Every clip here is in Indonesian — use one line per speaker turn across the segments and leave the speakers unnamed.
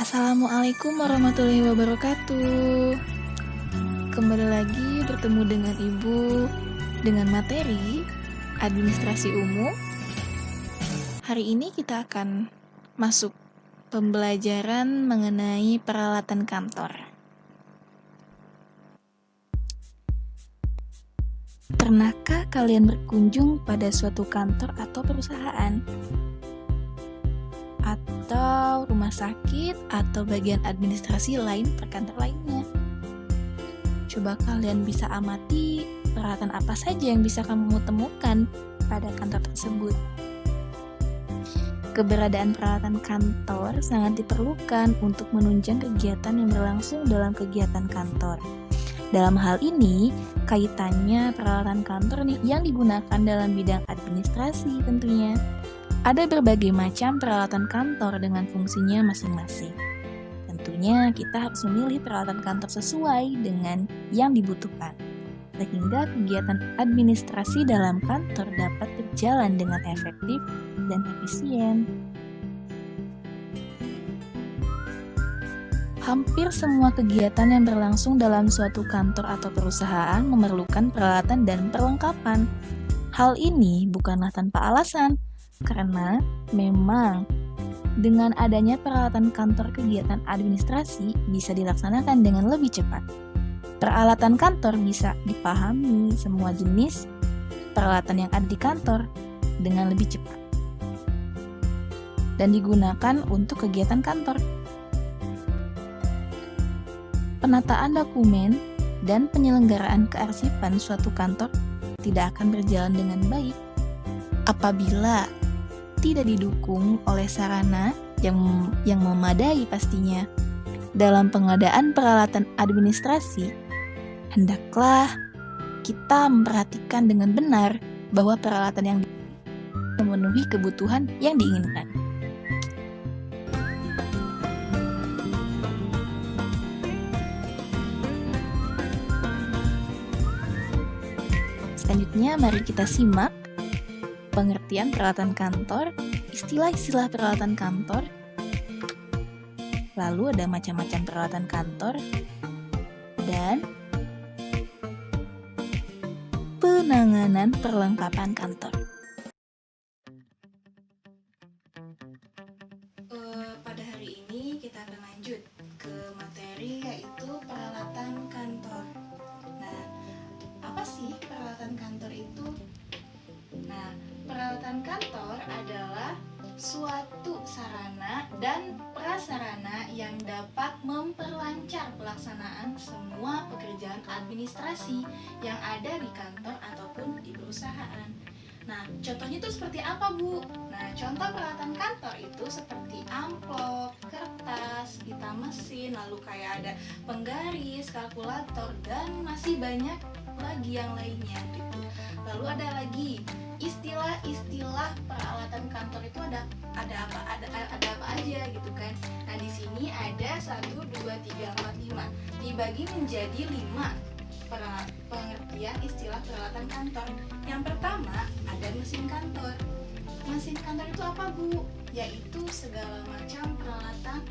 Assalamualaikum warahmatullahi wabarakatuh. Kembali lagi bertemu dengan Ibu dengan materi administrasi umum. Hari ini kita akan masuk pembelajaran mengenai peralatan kantor. Pernahkah kalian berkunjung pada suatu kantor atau perusahaan? Atau rumah sakit atau bagian administrasi lain perkantor lainnya. Coba kalian bisa amati peralatan apa saja yang bisa kamu temukan pada kantor tersebut. Keberadaan peralatan kantor sangat diperlukan untuk menunjang kegiatan yang berlangsung dalam kegiatan kantor. Dalam hal ini, kaitannya peralatan kantor yang digunakan dalam bidang administrasi tentunya. Ada berbagai macam peralatan kantor dengan fungsinya masing-masing. Tentunya kita harus memilih peralatan kantor sesuai dengan yang dibutuhkan, sehingga kegiatan administrasi dalam kantor dapat berjalan dengan efektif dan efisien. Hampir semua kegiatan yang berlangsung dalam suatu kantor atau perusahaan memerlukan peralatan dan perlengkapan. Hal ini bukanlah tanpa alasan, karena memang dengan adanya peralatan kantor kegiatan administrasi bisa dilaksanakan dengan lebih cepat. Peralatan kantor bisa dipahami semua jenis peralatan yang ada di kantor dengan lebih cepat dan digunakan untuk kegiatan kantor. Penataan dokumen dan penyelenggaraan kearsipan suatu kantor tidak akan berjalan dengan baik apabila tidak didukung oleh sarana yang memadai pastinya. Dalam pengadaan peralatan administrasi, hendaklah kita memperhatikan dengan benar bahwa peralatan yang memenuhi kebutuhan yang diinginkan. Selanjutnya, mari kita simak pengertian peralatan kantor, istilah-istilah peralatan kantor, lalu ada macam-macam peralatan kantor, dan penanganan perlengkapan kantor. Pada hari ini kita akan lanjut ke materi yaitu peralatan kantor. Nah, apa sih peralatan kantor itu? Nah, peralatan kantor adalah suatu sarana dan prasarana yang dapat memperlancar pelaksanaan semua pekerjaan administrasi yang ada di kantor ataupun di perusahaan. Nah, contohnya itu seperti apa, Bu? Nah, contoh peralatan kantor itu seperti amplop, kertas, pita mesin, lalu kayak ada penggaris, kalkulator, dan masih banyak lagi yang lainnya gitu. Lalu ada lagi istilah-istilah peralatan kantor itu ada apa aja gitu kan. Nah, di sini ada 1 2 3 4 5. Dibagi menjadi 5 pengertian istilah peralatan kantor. Yang pertama ada mesin kantor. Mesin kantor itu apa, Bu? Yaitu segala macam peralatan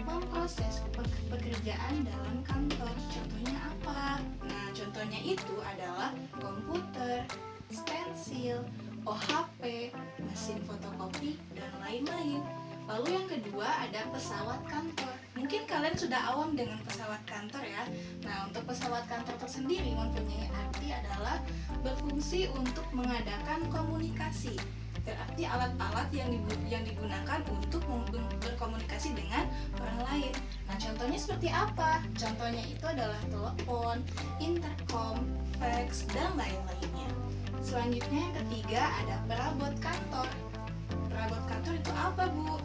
memproses pekerjaan dalam kantor. Contohnya apa? Nah, contohnya itu adalah komputer, stensil, OHP, mesin fotokopi, dan lain-lain. Lalu yang kedua ada pesawat kantor. Mungkin kalian sudah awam dengan pesawat kantor ya. Nah, untuk pesawat kantor tersendiri mempunyai arti adalah berfungsi untuk mengadakan komunikasi. Berarti alat-alat yang digunakan untuk berkomunikasi dengan orang lain. Nah, contohnya seperti apa? Contohnya itu adalah telepon, intercom, fax, dan lain-lainnya. Selanjutnya yang ketiga ada perabot kantor. Perabot kantor itu apa, Bu?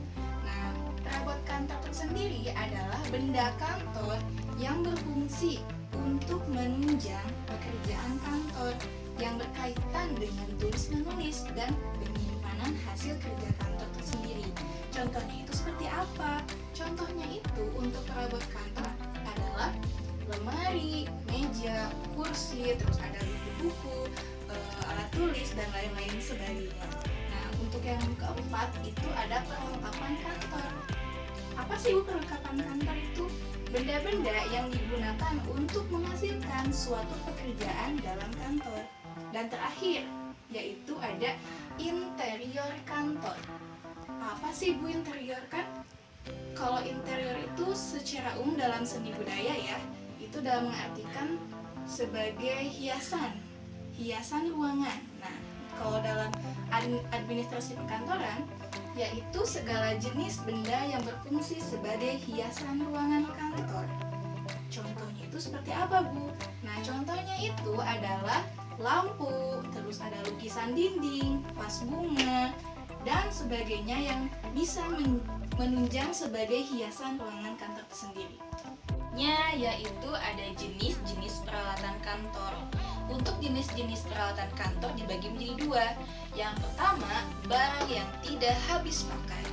Nah, perabot kantor tersendiri adalah benda kantor yang berfungsi untuk menunjang pekerjaan kantor yang berkaitan dengan tulis-menulis dan penyimpanan hasil kerja kantor tersendiri. Contohnya itu seperti apa? Contohnya itu untuk perabot kantor adalah lemari, meja, kursi, terus ada buku-buku, alat tulis, dan lain-lain sebagainya. Nah, untuk yang keempat itu ada perlengkapan kantor. Apa sih Bu perlengkapan kantor itu? Benda-benda yang digunakan untuk menghasilkan suatu pekerjaan dalam kantor. Dan terakhir, yaitu ada interior kantor. Apa sih Bu interior kan? Kalau interior itu secara umum dalam seni budaya ya, itu dalam mengartikan sebagai hiasan ruangan. Nah, kalau dalam administrasi perkantoran, yaitu segala jenis benda yang berfungsi sebagai hiasan ruangan kantor. Contohnya itu seperti apa, Bu? Nah, contohnya itu adalah lampu, terus ada lukisan dinding, vas bunga, dan sebagainya yang bisa menunjang sebagai hiasan ruangan kantor tersendiri. Yaitu ada jenis-jenis peralatan kantor. Untuk jenis-jenis peralatan kantor dibagi menjadi dua. Yang pertama, barang yang tidak habis pakai.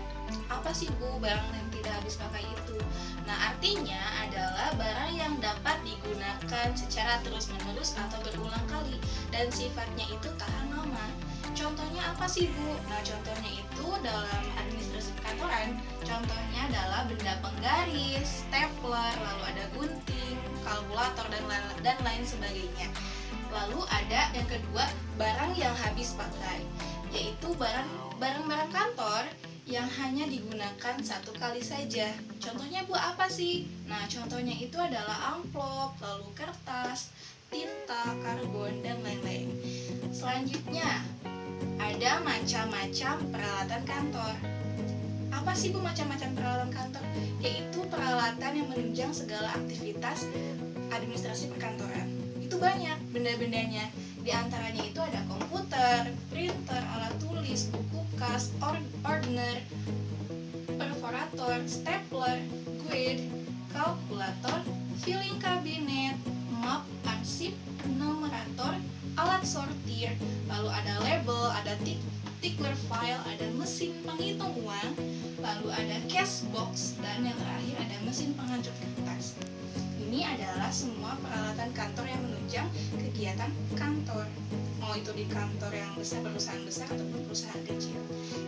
Apa sih Bu barang yang tidak habis pakai itu? Nah, artinya adalah barang yang dapat digunakan secara terus-menerus atau berulang kali dan sifatnya itu tahan lama. Contohnya apa sih Bu? Nah, contohnya itu dalam administrasi perkantoran, contohnya adalah benda penggaris, stapler, lalu ada gunting, kalkulator, dan lain sebagainya. Lalu ada yang kedua, barang yang habis pakai, yaitu barang-barang kantor yang hanya digunakan satu kali saja. Contohnya Bu apa sih? Nah, contohnya itu adalah amplop, lalu kertas, tinta, karbon, dan lain-lain. Selanjutnya, ada macam-macam peralatan kantor. Apa sih Bu macam-macam peralatan kantor? Yaitu peralatan yang menunjang segala aktivitas administrasi perkantoran. Itu banyak benda-bendanya. Di antaranya itu ada komputer, printer, alat tulis, buku kas, ordner, perforator, stapler, guide, kalkulator, filing cabinet, map, arsip, numerator, alat sortir, lalu ada label, ada tickler file, ada mesin penghitung uang, lalu ada cash box, dan yang terakhir ada mesin penghancur kertas. Ini adalah semua peralatan kantor yang menunjang kegiatan kantor, mau itu di kantor yang besar, perusahaan besar ataupun perusahaan kecil.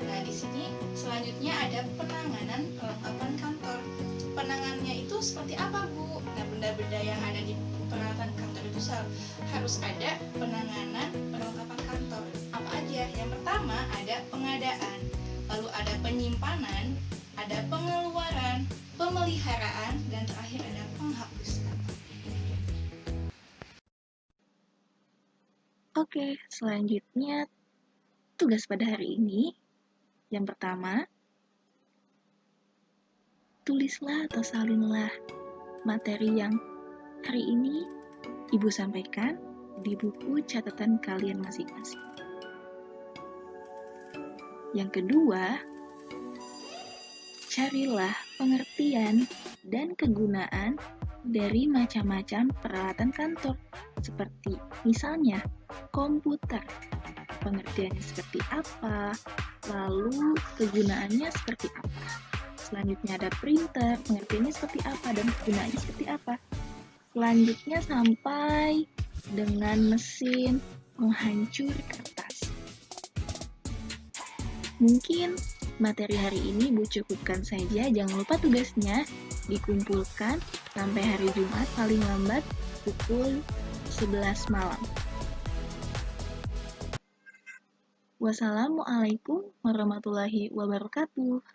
Nah, di sini selanjutnya ada penanganan perlengkapan kantor. Penanganannya itu seperti apa, Bu? Nah, benda-benda yang ada di peralatan kantor itu harus ada penanganan perlengkapan kantor. Apa aja? Yang pertama ada pengadaan, lalu ada penyimpanan, ada pengeluaran, pemeliharaan, dan terakhir ada penghapusan.
Oke, selanjutnya tugas pada hari ini. Yang pertama, tulislah atau salinlah materi yang hari ini Ibu sampaikan di buku catatan kalian masing-masing. Yang kedua, carilah pengertian dan kegunaan dari macam-macam peralatan kantor, seperti misalnya komputer, pengertiannya seperti apa, lalu kegunaannya seperti apa. Selanjutnya ada printer, pengertiannya seperti apa dan kegunaannya seperti apa. Selanjutnya sampai dengan mesin penghancur kertas. Mungkin materi hari ini Bu cukupkan saja, jangan lupa tugasnya dikumpulkan sampai hari Jumat paling lambat pukul 11 malam. Wassalamualaikum warahmatullahi wabarakatuh.